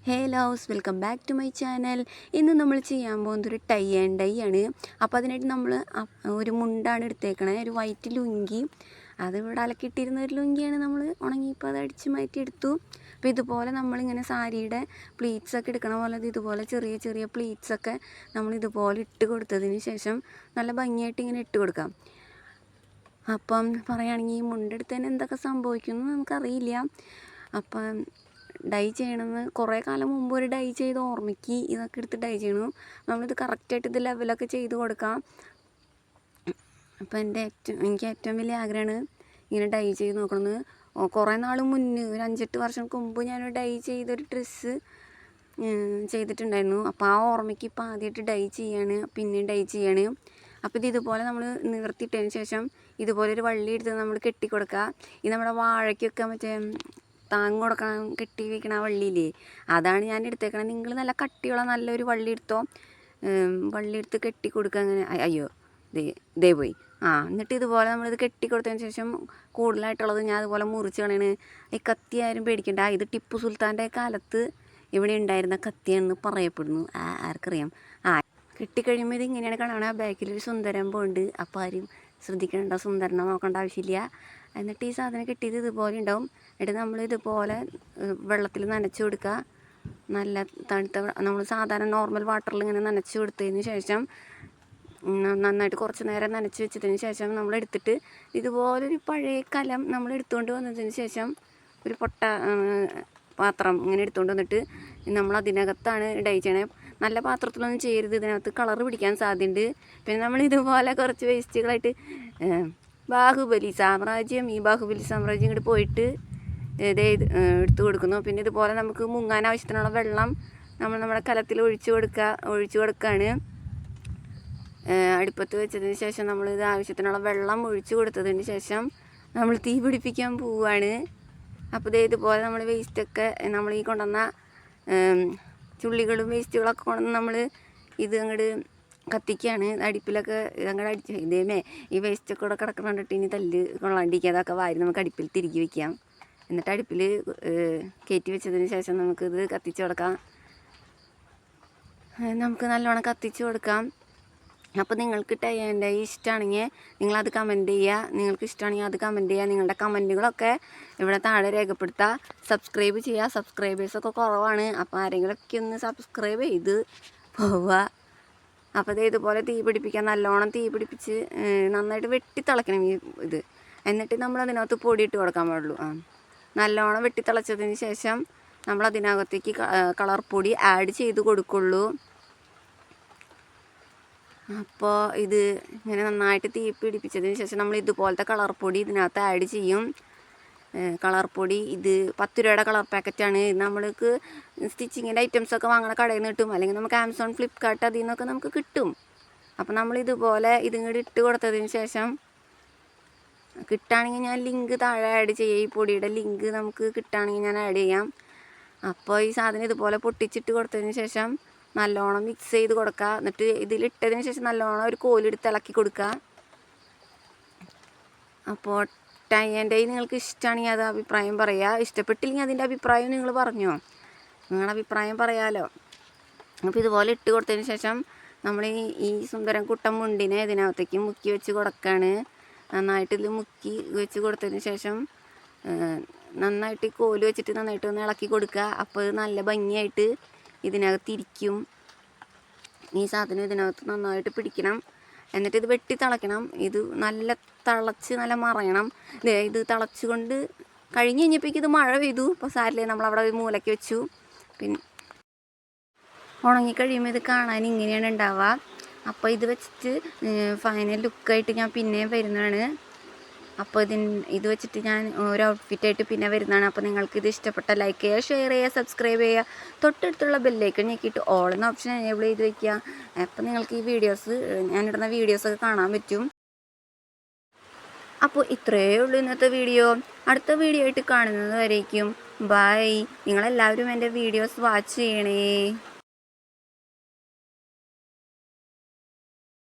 Hey loves, welcome back to my channel. ഇന്ന് നമ്മൾ ചെയ്യാൻ പോകുന്നത് ഒരു ടൈ ആൻഡ് ഡൈ ആണ്. അപ്പോൾ അതിനായിട്ട് നമ്മൾ ഒരു മുണ്ടാണ് എടുത്തേക്കണേ, ഒരു വൈറ്റ് ലുങ്കി. അത് ഇവിടെ അലക്കിയിട്ടിരുന്ന ഒരു ലുങ്കിയാണ്. നമ്മൾ ഉണങ്ങിയപ്പോൾ അത് അടിച്ച് മാറ്റി എടുത്തു. അപ്പോൾ ഇതുപോലെ നമ്മളിങ്ങനെ സാരിയുടെ പ്ലീറ്റ്സൊക്കെ എടുക്കണ പോലെ ഇതുപോലെ ചെറിയ ചെറിയ പ്ലീറ്റ്സൊക്കെ നമ്മളിതുപോലെ ഇട്ട് കൊടുത്തതിന് ശേഷം നല്ല ഭംഗിയായിട്ട് ഇങ്ങനെ ഇട്ട് കൊടുക്കാം. അപ്പം പറയുകയാണെങ്കിൽ ഈ മുണ്ടെടുത്തതിന് എന്തൊക്കെ സംഭവിക്കുമെന്ന് നമുക്കറിയില്ല. അപ്പം ഡൈ ചെയ്യണമെന്ന് കുറേ കാലം മുമ്പ് ഒരു ഡൈ ചെയ്ത് ഓർമ്മയ്ക്ക് ഇതൊക്കെ എടുത്ത് ഡൈ ചെയ്യണം. നമ്മളിത് കറക്റ്റായിട്ട് ഇത് ലെവലൊക്കെ ചെയ്ത് കൊടുക്കാം. അപ്പോൾ എനിക്ക് ഏറ്റവും വലിയ ആഗ്രഹമാണ് ഇങ്ങനെ ഡൈ ചെയ്ത് നോക്കണമെന്ന്. കുറേ നാൾ മുന്നേ ഒരു 5-8 വർഷം മുമ്പ് ഞാനൊരു ഡൈ ചെയ്തൊരു ഡ്രസ്സ് ചെയ്തിട്ടുണ്ടായിരുന്നു. അപ്പോൾ ആ ഓർമ്മയ്ക്ക് ഇപ്പോൾ ആദ്യമായിട്ട് ഡൈ ചെയ്യാണ്, പിന്നെയും ഡൈ ചെയ്യാണ്. അപ്പോൾ ഇതുപോലെ നമ്മൾ നിവർത്തിയിട്ടതിന് ശേഷം ഇതുപോലെ ഒരു വള്ളി എടുത്ത് നമ്മൾ കെട്ടിക്കൊടുക്കുക. ഇത് നമ്മുടെ വാഴയ്ക്കൊക്കെ മറ്റേ താങ്ങ് കൊടുക്കാൻ കെട്ടി വയ്ക്കണ ആ വള്ളിയില്ലേ, അതാണ് ഞാൻ എടുത്തേക്കണത്. നിങ്ങൾ നല്ല കട്ടിയുള്ള നല്ലൊരു വള്ളി എടുത്തോ. വള്ളി എടുത്ത് കെട്ടി കൊടുക്കുക. അങ്ങനെ അയ്യോ ദേ പോയി. എന്നിട്ട് ഇതുപോലെ നമ്മളിത് കെട്ടി കൊടുത്തതിന് ശേഷം കൂടുതലായിട്ടുള്ളത് ഞാൻ അതുപോലെ മുറിച്ച് കളയണ്. ഈ കത്തി ആരും പേടിക്കണ്ട, ഇത് ടിപ്പു സുൽത്താൻ്റെ കാലത്ത് ഇവിടെ ഉണ്ടായിരുന്ന കത്തിയാണെന്ന് പറയപ്പെടുന്നു. ആർക്കറിയാം. കെട്ടിക്കഴിയുമ്പോൾ ഇത് ഇങ്ങനെയാണ് കാണുന്നത്. ബാക്കിലൊരു സുന്ദരം പോകുന്നുണ്ട്. അപ്പോൾ ആരും ശ്രദ്ധിക്കണ്ട, സുന്ദരനെ നോക്കേണ്ട ആവശ്യമില്ല. എന്നിട്ട് ഈ സാധനം കെട്ടിയത് ഇതുപോലെ ഉണ്ടാവും. എന്നിട്ട് നമ്മൾ ഇതുപോലെ വെള്ളത്തിൽ നനച്ച് കൊടുക്കുക. നല്ല തണുത്ത നമ്മൾ സാധാരണ നോർമൽ വാട്ടറിൽ ഇങ്ങനെ നനച്ച് കൊടുത്തതിന് ശേഷം നന്നായിട്ട് കുറച്ച് നേരം നനച്ച് വെച്ചതിന് ശേഷം നമ്മളെടുത്തിട്ട് ഇതുപോലൊരു പഴയ കലം നമ്മൾ എടുത്തുകൊണ്ട് വന്നതിന് ശേഷം ഒരു പൊട്ട പാത്രം ഇങ്ങനെ എടുത്തുകൊണ്ട് വന്നിട്ട് നമ്മൾ അതിനകത്താണ് ഡൈ ചെയ്യണേ. നല്ല പാത്രത്തിലൊന്നും ചെയ്യരുത്, ഇതിനകത്ത് കളറ് പിടിക്കാൻ സാധ്യതയുണ്ട്. പിന്നെ നമ്മൾ ഇതുപോലെ കുറച്ച് വേസ്റ്റുകളായിട്ട് ബാഹുബലി സാമ്രാജ്യം ഇങ്ങോട്ട് പോയിട്ട് എടുത്തു കൊടുക്കുന്നു. പിന്നെ ഇതുപോലെ നമുക്ക് മുങ്ങാൻ ആവശ്യത്തിനുള്ള വെള്ളം നമ്മുടെ കലത്തിൽ ഒഴിച്ചു കൊടുക്കുകയാണ്. അടുപ്പത്ത് വെച്ചതിന് ശേഷം നമ്മളിത് ആവശ്യത്തിനുള്ള വെള്ളം ഒഴിച്ചു കൊടുത്തതിന് ശേഷം നമ്മൾ തീ പിടിപ്പിക്കാൻ പോവുകയാണ്. അപ്പോൾ ഇതുപോലെ നമ്മൾ വേസ്റ്റൊക്കെ നമ്മൾ ഈ കൊണ്ടുവന്ന ചുള്ളികളും വേസ്റ്റുകളൊക്കെ കൊണ്ടുവന്ന് നമ്മൾ ഇത് അങ്ങോട്ട് കത്തിക്കുകയാണ്. അടുപ്പിലൊക്കെ അങ്ങോട്ട് ഇതേമേ ഈ വേസ്റ്റൊക്കെ കൂടെ കിടക്കുന്നുണ്ടിട്ട് ഇനി തല്ല് കൊള്ളാണ്ടിരിക്കുക. അതൊക്കെ വാരി നമുക്ക് അടുപ്പിൽ തിരികെ വയ്ക്കാം. എന്നിട്ട് അടുപ്പിൽ കയറ്റി വെച്ചതിന് ശേഷം നമുക്കിത് കത്തിച്ച് കൊടുക്കാം. നമുക്ക് നല്ലോണം കത്തിച്ച് കൊടുക്കാം. അപ്പോൾ നിങ്ങൾക്ക് ടൈ ആൻഡ് ഡൈ ഇഷ്ടമാണെങ്കിൽ നിങ്ങളത് കമൻറ്റ് ചെയ്യുക. നിങ്ങൾക്ക് ഇഷ്ടമാണെങ്കിൽ അത് കമൻറ്റ് ചെയ്യുക. നിങ്ങളുടെ കമൻറ്റുകളൊക്കെ ഇവിടെ താഴെ രേഖപ്പെടുത്തുക. സബ്സ്ക്രൈബ് ചെയ്യുക. സബ്സ്ക്രൈബേഴ്സൊക്കെ കുറവാണ്. അപ്പോൾ ആരെങ്കിലുമൊക്കെ ഒന്ന് സബ്സ്ക്രൈബ് ചെയ്ത് പോവുക. അപ്പോൾ ഇതുപോലെ തീ പിടിപ്പിക്കുക. നല്ലോണം തീ പിടിപ്പിച്ച് നന്നായിട്ട് വെട്ടി തിളയ്ക്കണം ഇത്. എന്നിട്ട് നമ്മൾ അതിനകത്ത് പൊടിയിട്ട് കൊടുക്കാൻ പാടുള്ളൂ. നല്ലോണം വെട്ടി തിളച്ചതിന് ശേഷം നമ്മൾ അതിനകത്തേക്ക് കളർ പൊടി ആഡ് ചെയ്ത് കൊടുക്കുള്ളൂ. അപ്പോൾ ഇത് ഇങ്ങനെ നന്നായിട്ട് തീ പിടിപ്പിച്ചതിന് ശേഷം നമ്മൾ ഇതുപോലത്തെ കളർ പൊടി ഇതിനകത്ത് ആഡ് ചെയ്യും. കളർ പൊടി ഇത് 10 രൂപയുടെ കളർ പാക്കറ്റാണ്. നമ്മൾക്ക് സ്റ്റിച്ചിങ്ങിൻ്റെ ഐറ്റംസൊക്കെ വാങ്ങണ കടയിൽ നിന്ന് കിട്ടും, അല്ലെങ്കിൽ നമുക്ക് ആമസോൺ, ഫ്ലിപ്കാർട്ട് അതിൽ നിന്നൊക്കെ നമുക്ക് കിട്ടും. അപ്പോൾ നമ്മളിതുപോലെ ഇതിങ്ങോട്ട് ഇട്ട് കൊടുത്തതിന് ശേഷം കിട്ടുകയാണെങ്കിൽ ഞാൻ ലിങ്ക് താഴെ ആഡ് ചെയ്യാം. ഈ പൊടിയുടെ ലിങ്ക് നമുക്ക് കിട്ടുകയാണെങ്കിൽ ഞാൻ ആഡ് ചെയ്യാം. അപ്പോൾ ഈ സാധനം ഇതുപോലെ പൊട്ടിച്ചിട്ട് കൊടുത്തതിന് ശേഷം നല്ലോണം മിക്സ് ചെയ്ത് കൊടുക്കുക. എന്നിട്ട് ഇതിലിട്ടതിന് ശേഷം നല്ലോണം ഒരു കോലെടുത്ത് ഇളക്കി കൊടുക്കുക. അപ്പോൾ ടൈ ആൻഡ് ഡൈ നിങ്ങൾക്ക് ഇഷ്ടമാണെങ്കിൽ അത് അഭിപ്രായം പറയുക. ഇഷ്ടപ്പെട്ടില്ലെങ്കിൽ അതിൻ്റെ അഭിപ്രായം നിങ്ങൾ പറഞ്ഞോ. നിങ്ങളുടെ അഭിപ്രായം പറയാമല്ലോ. അപ്പോൾ ഇതുപോലെ ഇട്ട് കൊടുത്തതിന് ശേഷം നമ്മൾ ഈ സുന്ദരം കുട്ടൻ മുണ്ടിനെ ഇതിനകത്തേക്ക് മുക്കി വെച്ച് കൊടുക്കുകയാണ്. നന്നായിട്ട് ഇത് മുക്കി വെച്ച് കൊടുത്തതിന് ശേഷം നന്നായിട്ട് കോല് വെച്ചിട്ട് നന്നായിട്ട് ഒന്ന് ഇളക്കി കൊടുക്കുക. അപ്പോൾ ഇത് നല്ല ഭംഗിയായിട്ട് ഇതിനകത്ത് ഇരിക്കും. ഈ സാധനം ഇതിനകത്ത് നന്നായിട്ട് പിടിക്കണം. എന്നിട്ട് ഇത് വെട്ടി തിളയ്ക്കണം. ഇത് നല്ല തിളച്ച് നല്ല മറയണം. ഇത് തിളച്ചുകൊണ്ട് കഴിഞ്ഞ് കഴിഞ്ഞപ്പോഴേക്കും ഇത് മഴ പെയ്തു. അപ്പോൾ സാരില്ലേ, നമ്മളവിടെ ഒരു മൂലയ്ക്ക് വെച്ചു. പിന്നെ ഉണങ്ങിക്കഴിയുമ്പോൾ ഇത് കാണാൻ ഇങ്ങനെയാണ് ഉണ്ടാവുക. അപ്പോൾ ഇത് വെച്ചിട്ട് ഫൈനൽ ലുക്കായിട്ട് ഞാൻ പിന്നെയും വരുന്നതാണ്. അപ്പോൾ ഇത് വെച്ചിട്ട് ഞാൻ ഒരു ഔട്ട്ഫിറ്റായിട്ട് പിന്നെ വരുന്നതാണ്. അപ്പോൾ നിങ്ങൾക്ക് ഇത് ഇഷ്ടപ്പെട്ട ലൈക്ക് ചെയ്യുക, ഷെയർ ചെയ്യുക, സബ്സ്ക്രൈബ് ചെയ്യുക. തൊട്ടടുത്തുള്ള ബെല്ലേക്ക് ഞെക്കിയിട്ട് ഓൾ എന്ന ഓപ്ഷൻ എനേബിൾ ചെയ്ത് വയ്ക്കുക. അപ്പോൾ നിങ്ങൾക്ക് ഈ ഞാനിടുന്ന വീഡിയോസൊക്കെ കാണാൻ പറ്റും. അപ്പോൾ ഇത്രയേ ഉള്ളൂ ഇന്നത്തെ വീഡിയോ. അടുത്ത വീഡിയോ ആയിട്ട് കാണുന്നത് വരേക്കും ബൈ. നിങ്ങളെല്ലാവരും എൻ്റെ വീഡിയോസ് വാച്ച് ചെയ്യണേ.